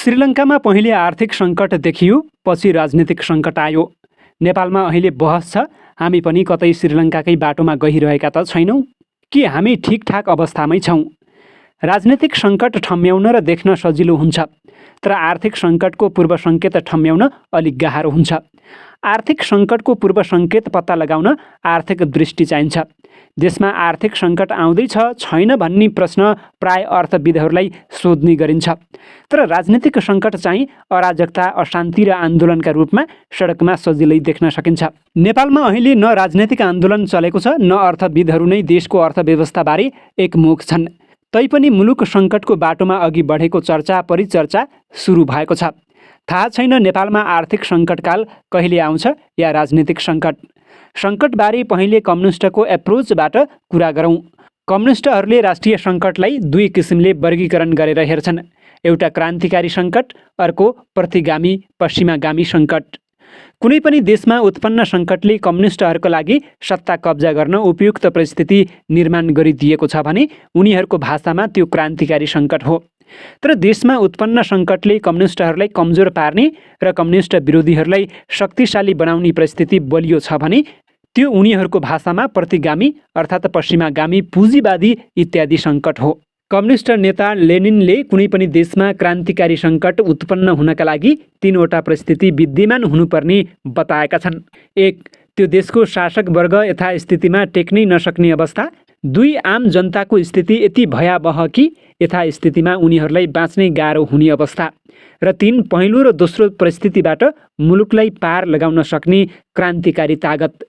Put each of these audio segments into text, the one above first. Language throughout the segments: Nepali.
श्रीलङ्कामा पहिले आर्थिक सङ्कट देखियो, पछि राजनीतिक सङ्कट आयो। नेपालमा अहिले बहस छ, हामी पनि कतै श्रीलङ्काकै बाटोमा गइरहेका त छैनौँ कि हामी ठिकठाक अवस्थामै छौँ। राजनीतिक सङ्कट ठम्म्याउन र देख्न सजिलो हुन्छ, तर आर्थिक सङ्कटको पूर्व सङ्केत ठम्म्याउन अलिक गाह्रो हुन्छ। आर्थिक सङ्कटको पूर्व सङ्केत पत्ता लगाउन आर्थिक दृष्टि चाहिन्छ। देशमा आर्थिक सङ्कट आउँदैछ छैन भन्ने प्रश्न प्राय अर्थविदहरूलाई सोध्ने गरिन्छ, तर राजनीतिक सङ्कट चाहिँ अराजकता, अशान्ति र आन्दोलनका रूपमा सडकमा सजिलै देख्न सकिन्छ। नेपालमा अहिले न राजनीतिक आन्दोलन चलेको छ, न अर्थविदहरू नै देशको अर्थव्यवस्थाबारे एकमुख छन्। तैपनि मुलुक सङ्कटको बाटोमा अघि बढेको चर्चा परिचर्चा सुरु भएको छ। थाहा छैन नेपालमा आर्थिक सङ्कटकाल कहिले आउँछ या राजनीतिक सङ्कट। सङ्कटबारे पहिले कम्युनिस्टको एप्रोचबाट कुरा गरौँ। कम्युनिस्टहरूले राष्ट्रिय सङ्कटलाई दुई किसिमले वर्गीकरण गरेर हेर्छन्। एउटा क्रान्तिकारी सङ्कट, अर्को प्रतिगामी पश्चिमागामी सङ्कट। कुनै पनि देशमा उत्पन्न सङ्कटले कम्युनिस्टहरूको लागि सत्ता कब्जा गर्न उपयुक्त परिस्थिति निर्माण गरिदिएको छ भने उनीहरूको भाषामा त्यो क्रान्तिकारी सङ्कट हो। तर देशमा उत्पन्न सङ्कटले कम्युनिस्टहरूलाई कमजोर पार्ने र कम्युनिस्ट विरोधीहरूलाई शक्तिशाली बनाउने परिस्थिति बलियो छ भने त्यो उनीहरूको भाषामा प्रतिगामी अर्थात् पश्चिमागामी पुँजीवादी इत्यादि सङ्कट हो। कम्युनिस्ट नेता लेनिनले कुनै पनि देशमा क्रान्तिकारी सङ्कट उत्पन्न हुनका लागि तीनवटा परिस्थिति विद्यमान हुनुपर्ने बताएका छन्। 1. त्यो देशको शासक वर्ग यथास्थितिमा टेक्नै नसक्ने अवस्था। 2. आम जनताको स्थिति यति भयावह कि यथास्थितिमा उनीहरूलाई बाँच्नै गाह्रो हुने अवस्था। र 3. पहिलो र दोस्रो परिस्थितिबाट मुलुकलाई पार लगाउन सक्ने क्रान्तिकारी तागत।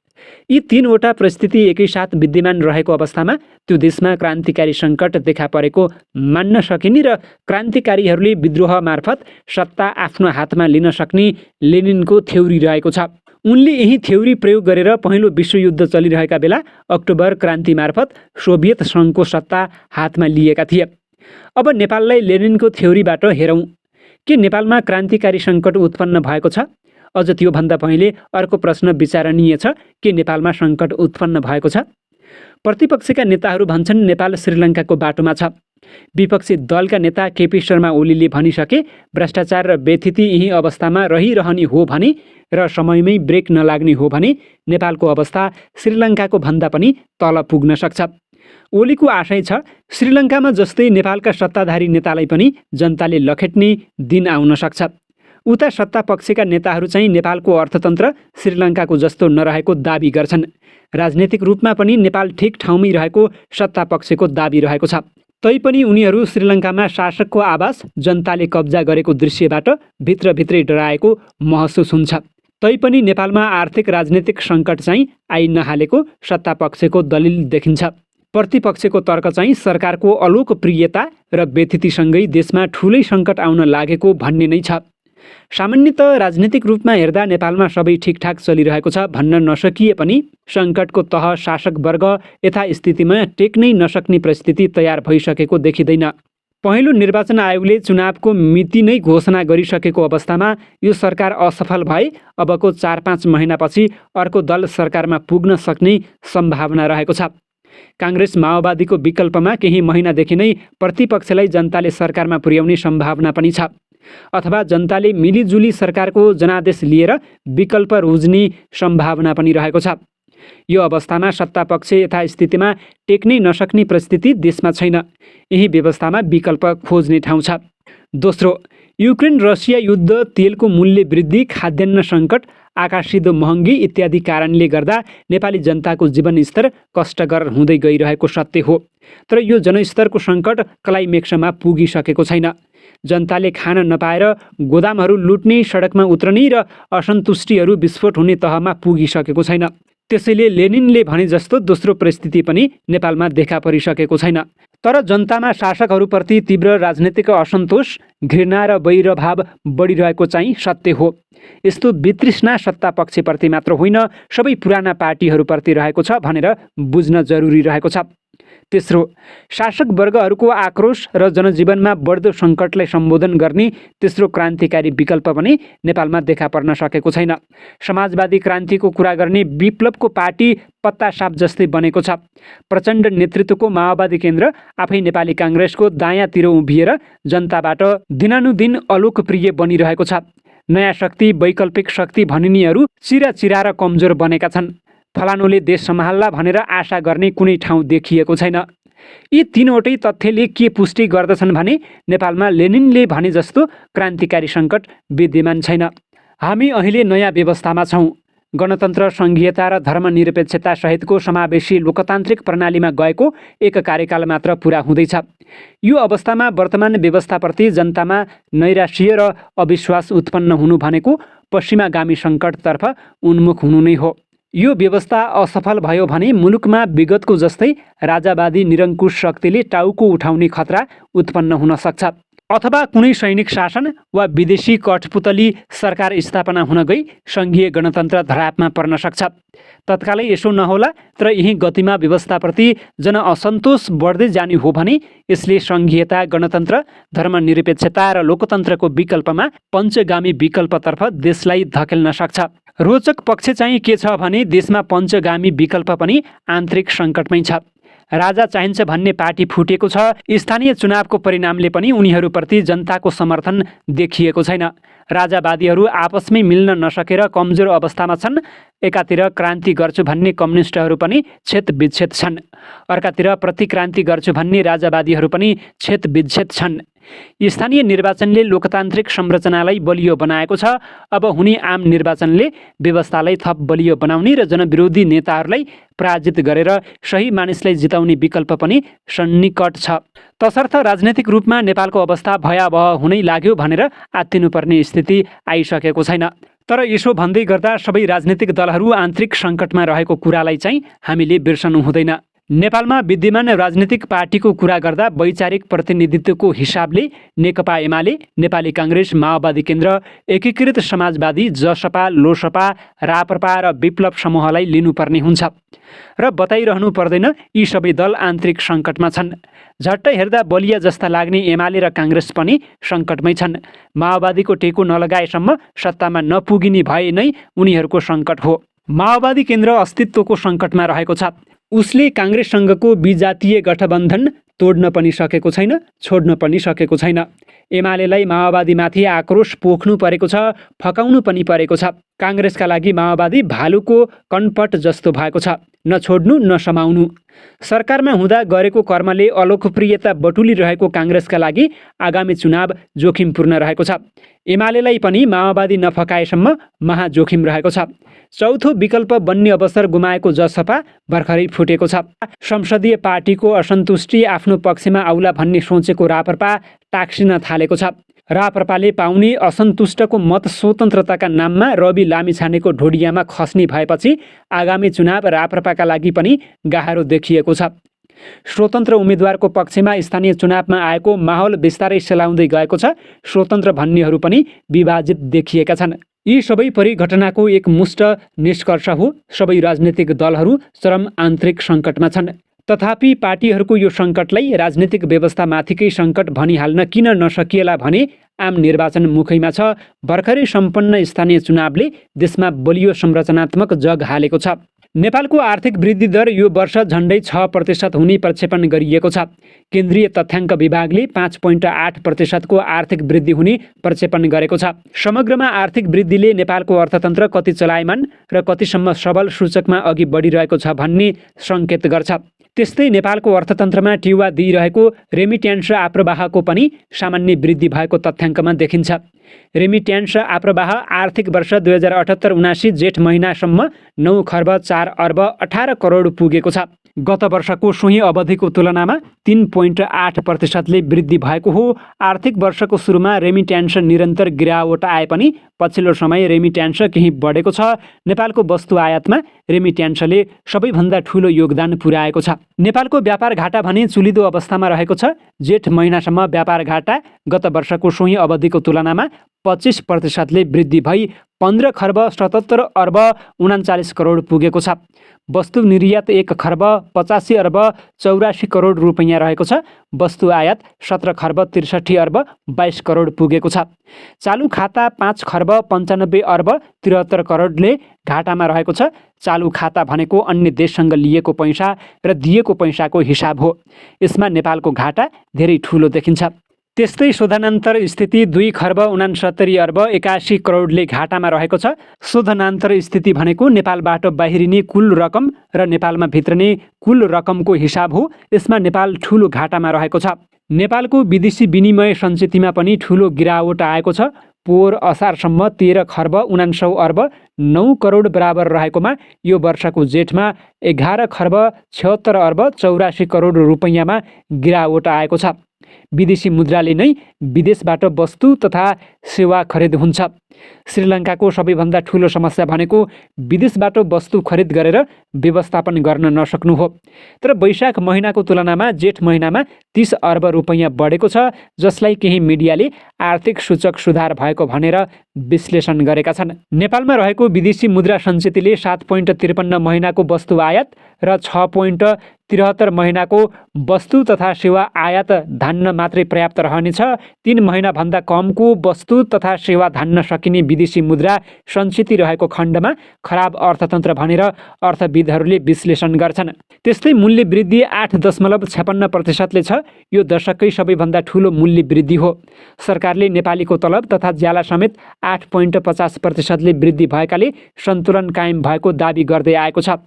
यी तीनवटा परिस्थिति एकैसाथ विद्यमान रहेको अवस्थामा त्यो देशमा क्रान्तिकारी सङ्कट देखा परेको मान्न सकिने र क्रान्तिकारीहरूले विद्रोह मार्फत सत्ता आफ्नो हातमा लिन सक्ने लेनिनको थ्योरी रहेको छ। उनले यही थ्योरी प्रयोग गरेर पहिलो विश्वयुद्ध चलिरहेका बेला अक्टोबर क्रान्ति मार्फत सोभियत सङ्घको सत्ता हातमा लिएका थिए। अब नेपाललाई लेनिनको थ्योरीबाट हेरौँ। के नेपालमा क्रान्तिकारी सङ्कट उत्पन्न भएको छ? अझ त्योभन्दा पहिले अर्को प्रश्न विचारणीय छ, के नेपालमा सङ्कट उत्पन्न भएको छ? प्रतिपक्षका नेताहरू भन्छन् नेपाल श्रीलङ्काको बाटोमा छ। विपक्षी दलका नेता केपी शर्मा ओलीले भनिसके भ्रष्टाचार र व्यथिति यही अवस्थामा रहिरहने हो भने र समयमै ब्रेक नलाग्ने हो भने नेपालको अवस्था श्रीलङ्काको भन्दा पनि तल पुग्न सक्छ। ओलीको आशय छ श्रीलङ्कामा जस्तै नेपालका सत्ताधारी नेतालाई पनि जनताले लखेट्ने दिन आउन सक्छ। उता सत्ता पक्षका नेताहरू चाहिँ नेपालको अर्थतन्त्र श्रीलङ्काको जस्तो नरहेको दाबी गर्छन्। राजनैतिक रूपमा पनि नेपाल ठिक ठाउँमै रहेको सत्ता पक्षको दाबी रहेको छ। तैपनि उनीहरू श्रीलङ्कामा शासकको आवास जनताले कब्जा गरेको दृश्यबाट भित्रभित्रै डराएको महसुस हुन्छ। तैपनि नेपालमा आर्थिक राजनीतिक सङ्कट चाहिँ आइ नहालेको सत्ता पक्षको दलिल देखिन्छ। प्रतिपक्षको तर्क चाहिँ सरकारको अलोकप्रियता र व्यथितिसँगै देशमा ठुलै सङ्कट आउन लागेको भन्ने नै छ। सामान्यतः राजनीतिक रूपमा हेर्दा नेपालमा सबै ठिकठाक चलिरहेको छ भन्न नसकिए पनि सङ्कटको तह शासक वर्ग यथास्थितिमा टेक्नै नसक्ने परिस्थिति तयार भइसकेको देखिँदैन। पहिलो निर्वाचन आयोगले चुनावको मिति नै घोषणा गरिसकेको अवस्थामा यो सरकार असफल भए अबको 4-5 महिनापछि अर्को दल सरकारमा पुग्न सक्ने सम्भावना रहेको छ। काङ्ग्रेस माओवादीको विकल्पमा केही महिनादेखि नै प्रतिपक्षलाई जनताले सरकारमा पुर्याउने सम्भावना पनि छ, अथवा जनताले मिलिजुली सरकारको जनादेश लिएर विकल्प रोज्ने सम्भावना पनि रहेको छ। यो अवस्थामा सत्तापक्ष यथास्थितिमा टेक्नै नसक्ने परिस्थिति देशमा छैन। यही व्यवस्थामा विकल्प खोज्ने ठाउँ छ। दोस्रो, युक्रेन रसिया युद्ध, तेलको मूल्य वृद्धि, खाद्यान्न सङ्कट, आकाशिदो महँगी इत्यादि कारणले गर्दा नेपाली जनताको जीवनस्तर कष्टकर हुँदै गइरहेको सत्य हो। तर यो जनस्तरको सङ्कट क्लाइमेक्समा पुगिसकेको छैन। जनताले खान नपाएर गोदामहरू लुट्ने, सडकमा उत्रने र असन्तुष्टिहरू विस्फोट हुने तहमा पुगिसकेको छैन। त्यसैले लेनिनले भने जस्तो दोस्रो परिस्थिति पनि नेपालमा देखा परिसकेको छैन। तर जनतामा शासकहरूप्रति तीव्र राजनीतिक असन्तोष, घृणा र वैरभाव बढिरहेको चाहिँ सत्य हो। यस्तो वितृष्णा सत्ता पक्षप्रति मात्र होइन, सबै पुराना पार्टीहरूप्रति रहेको छ भनेर बुझ्न जरुरी रहेको छ। तेस्रो, शासक वर्गहरूको आक्रोश र जनजीवनमा बढ्दो सङ्कटलाई सम्बोधन गर्ने तेस्रो क्रान्तिकारी विकल्प पनि नेपालमा देखा पर्न सकेको छैन। समाजवादी क्रान्तिको कुरा गर्ने विप्लवको पार्टी पत्ता साप जस्तै बनेको छ। प्रचण्ड नेतृत्वको माओवादी केन्द्र आफै नेपाली काङ्ग्रेसको दायाँतिर उभिएर जनताबाट दिनानुदिन अलोकप्रिय बनिरहेको छ। नयाँ शक्ति, वैकल्पिक शक्ति भनिनेहरू चिरा र कमजोर बनेका छन्। फलानुले देश सम्हाल्ला भनेर आशा गर्ने कुनै ठाउँ देखिएको छैन। यी तीनवटै तथ्यले के पुष्टि गर्दछन् भने नेपालमा लेनिनले भने जस्तो क्रान्तिकारी सङ्कट विद्यमान छैन। हामी अहिले नयाँ व्यवस्थामा छौँ। गणतन्त्र, सङ्घीयता र धर्मनिरपेक्षता सहितको समावेशी लोकतान्त्रिक प्रणालीमा गएको एक कार्यकाल मात्र पुरा हुँदैछ। यो अवस्थामा वर्तमान व्यवस्थाप्रति जनतामा नैराश्य र अविश्वास उत्पन्न हुनु भनेको पश्चिमागामी सङ्कटतर्फ उन्मुख हुनु नै हो। यो व्यवस्था असफल भयो भने मुलुकमा विगतको जस्तै राजावादी निरङ्कुश शक्तिले टाउको उठाउने खतरा उत्पन्न हुन सक्छ, अथवा कुनै सैनिक शासन वा विदेशी कठपुतली सरकार स्थापना हुन गई सङ्घीय गणतन्त्र धरापमा पर्न सक्छ। तत्कालै यसो नहोला, तर यही गतिमा व्यवस्थाप्रति जनअसन्तोष बढ्दै जाने हो भने यसले सङ्घीयता, गणतन्त्र, धर्मनिरपेक्षता र लोकतन्त्रको विकल्पमा पञ्चगामी विकल्पतर्फ देशलाई धकेल्न सक्छ। रोचक पक्ष चाहिँ के छ भने देशमा पञ्चगामी विकल्प पनि आन्तरिक सङ्कटमै छ। राजा चाहिन्छ भन्ने पार्टी फुटेको छ। स्थानीय चुनावको परिणामले पनि उनीहरूप्रति जनताको समर्थन देखिएको छैन। राजावादीहरू आपसमै मिल्न नसकेर कमजोर अवस्थामा छन्। एकातिर क्रान्ति गर्छु भन्ने कम्युनिस्टहरू पनि छेदविच्छेद छन्, अर्कातिर प्रतिक्रान्ति गर्छु भन्ने राजावादीहरू पनि छेदविच्छेद छन्। स्थानीय निर्वाचनले लोकतान्त्रिक संरचनालाई बलियो बनाएको छ। अब हुने आम निर्वाचनले व्यवस्थालाई थप बलियो बनाउने र जनविरोधी नेताहरूलाई पराजित गरेर सही मानिसलाई जिताउने विकल्प पनि सन्निकट छ। तसर्थ राजनैतिक रूपमा नेपालको अवस्था भयावह हुनै लाग्यो भनेर आत्तिनुपर्ने स्थिति आइसकेको छैन। तर यसो भन्दै गर्दा सबै राजनीतिक दलहरू आन्तरिक सङ्कटमा रहेको कुरालाई चाहिँ हामीले बिर्सनु हुँदैन। नेपालमा विद्यमान राजनीतिक पार्टीको कुरा गर्दा वैचारिक प्रतिनिधित्वको हिसाबले नेकपा एमाले, नेपाली काङ्ग्रेस, माओवादी केन्द्र, एकीकृत समाजवादी, जसपा, लोसपा, राप्रपा र विप्लव समूहलाई लिनुपर्ने हुन्छ र बताइरहनु पर्दैन यी सबै दल आन्तरिक सङ्कटमा छन्। झट्ट हेर्दा बलिया जस्ता लाग्ने एमाले र काङ्ग्रेस पनि सङ्कटमै छन्। माओवादीको टेको नलगाएसम्म सत्तामा नपुगिने भए नै उनीहरूको सङ्कट हो। माओवादी केन्द्र अस्तित्वको सङ्कटमा रहेको छ। उसले काङ्ग्रेससँगको विजातीय गठबन्धन तोड्न पनि सकेको छैन, छोड्न पनि सकेको छैन। एमालेलाई माओवादीमाथि आक्रोश पोख्नु परेको छ, फकाउनु पनि परेको छ। काङ्ग्रेसका लागि माओवादी भालुको कनपट जस्तो भएको छ, न छोड्नु न समाउनु। सरकारमा हुँदा गरेको कर्मले अलोकप्रियता बटुलिरहेको काङ्ग्रेसका लागि आगामी चुनाव जोखिमपूर्ण रहेको छ। एमालेलाई पनि माओवादी नफकाएसम्म महाजोखिम रहेको छ। चौथो विकल्प बन्ने अवसर गुमाएको जसपा भर्खरै फुटेको छ। संसदीय पार्टीको असन्तुष्टि आफ्नो पक्षमा आउला भन्ने सोचेको राप्रपा टाक्सिन थालेको छ। राप्रपाले पाउने असन्तुष्टको मत स्वतन्त्रताका नाममा रवि लामिछानेको ढोडियामा खस्ने भएपछि आगामी चुनाव राप्रपाका लागि पनि गाह्रो देखिएको छ। स्वतन्त्र उम्मेदवारको पक्षमा स्थानीय चुनावमा आएको माहौल बिस्तारै सेलाउँदै गएको छ। स्वतन्त्र भन्नेहरू पनि विभाजित देखिएका छन्। यी सबै परिघटनाको एक मुष्ट निष्कर्ष हो सबै राजनीतिक दलहरू चरम आन्तरिक सङ्कटमा छन्। तथापि पार्टीहरूको यो सङ्कटलाई राजनीतिक व्यवस्थामाथिकै सङ्कट भनिहाल्न किन नसकिएला भने आम निर्वाचन मुखैमा छ। भर्खरै सम्पन्न स्थानीय चुनावले देशमा बलियो संरचनात्मक जग हालेको छ। नेपालको आर्थिक वृद्धि दर यो वर्ष झन्डै 6% हुने प्रक्षेपण गरिएको छ। केन्द्रीय तथ्याङ्क विभागले 5.8% आर्थिक वृद्धि हुने प्रक्षेपण गरेको छ। समग्रमा आर्थिक वृद्धिले नेपालको अर्थतन्त्र कति चलायमान र कतिसम्म सबल सूचकमा अघि बढिरहेको छ भन्ने सङ्केत गर्छ। त्यस्तै नेपालको अर्थतन्त्रमा टिवा दिइरहेको रेमिट्यान्स आप्रवाहको पनि सामान्य वृद्धि भएको तथ्याङ्कमा देखिन्छ। रेमिट्यान्स आप्रवाह आर्थिक वर्ष 2078-79 जेठ महिनासम्म 9 खर्ब 4 अर्ब 18 करोड पुगेको छ। गत वर्षको सोही अवधिको तुलनामा 3.8%ले वृद्धि भएको हो। आर्थिक वर्षको सुरुमा रेमिट्यान्स निरन्तर गिरावट आए पनि पछिल्लो समय रेमिट्यान्स केही बढेको छ। नेपालको वस्तु आयातमा रेमिट्यान्सले सबैभन्दा ठूलो योगदान पुर्याएको छ। नेपालको व्यापार घाटा भने चुलिदो अवस्थामा रहेको छ। जेठ महिनासम्म व्यापार घाटा गत वर्षको सोही अवधिको तुलनामा 25%ले वृद्धि भई 15 खर्ब 77 अर्ब 39 करोड पुगेको छ। वस्तु निर्यात 1 खर्ब 85 अर्ब 84 करोड रुपैयाँ रहेको छ। वस्तु आयात 17 खर्ब 63 अर्ब 22 करोड पुगेको छ। चालु खाता 5 खर्ब 95 अर्ब 73 करोडले घाटामा रहेको छ। चालु खाता भनेको अन्य देशसँग लिएको पैसा र दिएको पैसाको हिसाब हो। यसमा नेपालको घाटा धेरै ठुलो देखिन्छ। त्यस्तै शोधनान्तर स्थिति 2 खर्ब 69 अर्ब 81 करोडले घाटामा रहेको छ। शोधनान्तर स्थिति भनेको नेपालबाट बाहिरिने कुल रकम र नेपालमा भित्रने कुल रकमको हिसाब हो। यसमा नेपाल ठुलो घाटामा रहेको छ। नेपालको विदेशी विनिमय सञ्चितमा पनि ठुलो गिरावट आएको छ। पोहोर असारसम्म 13 खर्ब 69 अर्ब 9 करोड बराबर रहेकोमा यो वर्षको जेठमा 11 खर्ब 76 अर्ब 84 करोड रुपैयाँमा गिरावट आएको छ। विदेशी मुद्राले नै विदेशबाट वस्तु तथा सेवा खरिद हुन्छ। श्रीलङ्काको सबैभन्दा ठुलो समस्या भनेको विदेशबाट वस्तु खरिद गरेर व्यवस्थापन गर्न नसक्नु हो। तर वैशाख महिनाको तुलनामा जेठ महिनामा 30 अर्ब रुपैयाँ बढेको छ, जसलाई केही मिडियाले आर्थिक सूचक सुधार भएको भनेर विश्लेषण गरेका छन्। नेपालमा रहेको विदेशी मुद्रा सञ्चितले 7.53 महिनाको वस्तु आयात र 6.73 महिनाको वस्तु तथा सेवा आयात धान्न मात्रै पर्याप्त रहनेछ। 3 महिनाभन्दा कमको वस्तु तथा सेवा धान्न सकिने विदेशी मुद्रा सञ्चित रहेको खण्डमा खराब अर्थतन्त्र भनेर अर्थविदहरूले विश्लेषण गर्छन्। त्यस्तै मूल्य वृद्धि 8.56%ले छ। यो दशककै सबैभन्दा ठुलो मूल्य वृद्धि हो। सरकारले नेपालीको तलब तथा ज्याला समेत 8.50%ले वृद्धि भएकाले सन्तुलन कायम भएको दाबी गर्दै आएको छ।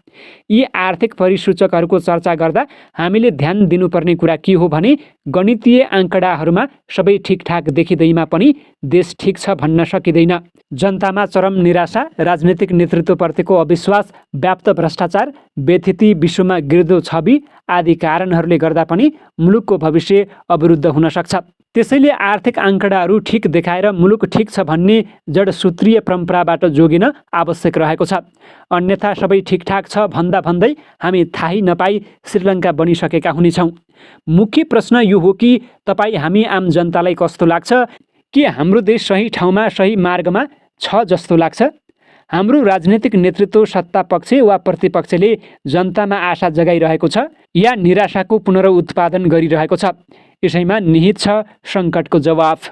यी आर्थिक परिसूचकहरूको चर्चा गर्दा हामीले ध्यान दिनुपर्ने कुरा के हो भने गणितीय आँकडाहरूमा सबै ठिकठाक देखिँदैमा पनि देश ठिक छ भन्न सकिँदैन। जनतामा चरम निराशा, राजनीतिक नेतृत्वप्रतिको अविश्वास, व्याप्त भ्रष्टाचार, व्यथिति, विश्वमा गिर्दो छवि आदि कारणहरूले गर्दा पनि मुलुकको भविष्य अवरुद्ध हुन सक्छ। त्यसैले आर्थिक आँकडाहरू ठिक देखाएर मुलुक ठिक छ भन्ने जडसूत्रीय परम्पराबाट जोगिन आवश्यक रहेको छ। अन्यथा सबै ठिकठाक छ भन्दा भन्दै हामी थाहै नपाई श्रीलङ्का बनिसकेका हुनेछौँ। मुख्य प्रश्न यो हो कि तपाईँ हामी आम जनतालाई कस्तो लाग्छ? के हाम्रो देश सही ठाउँमा सही मार्गमा छ जस्तो लाग्छ? हाम्रो राजनीतिक नेतृत्व सत्ता पक्ष वा प्रतिपक्षले जनतामा आशा जगाइरहेको छ या निराशाको पुनरुत्पादन गरिरहेको छ? यसैमा निहित छ सङ्कटको जवाफ।